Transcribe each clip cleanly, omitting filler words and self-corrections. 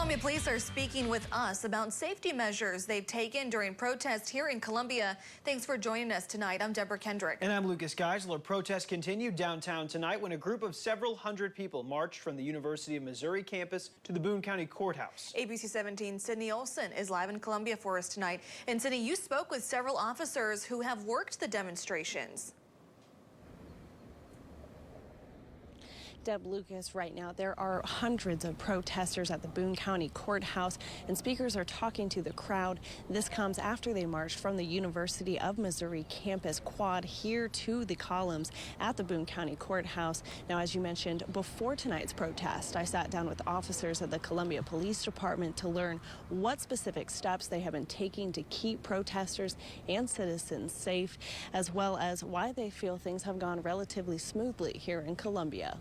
Columbia police are speaking with us about safety measures they've taken during protests here in Columbia. Thanks for joining us tonight. I'm Deborah Kendrick. And I'm Lucas Geisler. Protests continued downtown tonight when a group of several hundred people marched from the University of Missouri campus to the Boone County Courthouse. ABC 17's Sydney Olson is live in Columbia for us tonight. And Sydney, you spoke with several officers who have worked the demonstrations. Deb, Lucas, right now there are hundreds of protesters at the Boone County Courthouse, and speakers are talking to the crowd. This comes after they marched from the University of Missouri campus quad here to the columns at the Boone County Courthouse. Now, as you mentioned, before tonight's protest, I sat down with officers at the Columbia Police Department to learn what specific steps they have been taking to keep protesters and citizens safe, as well as why they feel things have gone relatively smoothly here in Columbia.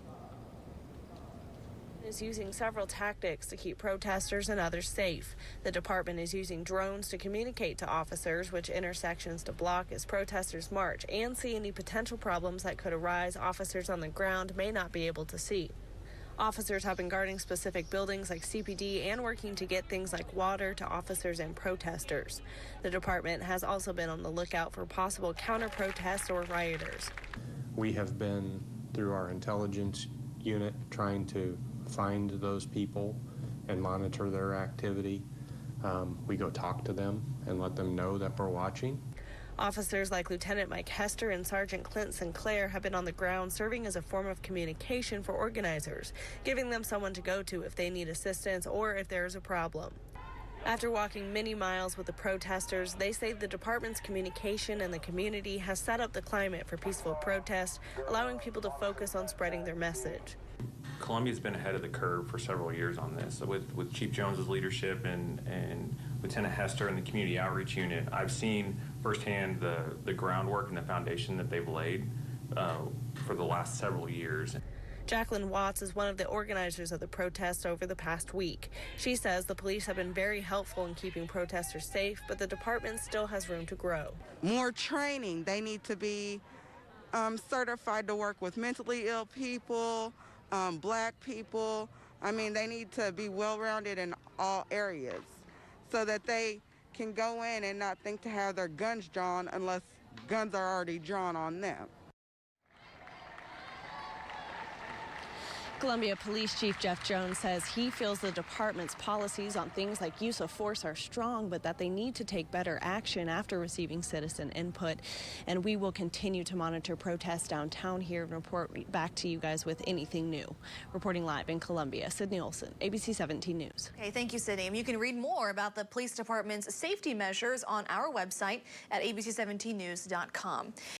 Is using several tactics to keep protesters and others safe. The department is using drones to communicate to officers which intersections to block as protesters march and see any potential problems that could arise officers on the ground may not be able to see. Officers have been guarding specific buildings like CPD and working to get things like water to officers and protesters. The department has also been on the lookout for possible counter-protests or rioters. We have been, through our intelligence unit, trying to find those people and monitor their activity. We go talk to them and let them know that we're watching. Officers like Lieutenant Mike Hester and Sergeant Clint Sinclair have been on the ground serving as a form of communication for organizers, giving them someone to go to if they need assistance or if there is a problem. After walking many miles with the protesters, they say the department's communication and the community has set up the climate for peaceful protest, allowing people to focus on spreading their message. Columbia's been ahead of the curve for several years on this. So with Chief Jones's leadership and Lieutenant Hester and the community outreach unit, I've seen firsthand the groundwork and the foundation that they've laid for the last several years. Jacqueline Watts is one of the organizers of the protests over the past week. She says the police have been very helpful in keeping protesters safe, but the department still has room to grow. More training. They need to be certified to work with mentally ill people, black people. I mean, they need to be well-rounded in all areas so that they can go in and not think to have their guns drawn unless guns are already drawn on them. Columbia Police Chief Jeff Jones says he feels the department's policies on things like use of force are strong, but that they need to take better action after receiving citizen input. And we will continue to monitor protests downtown here and report back to you guys with anything new. Reporting live in Columbia, Sydney Olson, ABC 17 News. Okay, thank you, Sydney. And you can read more about the police department's safety measures on our website at abc17news.com.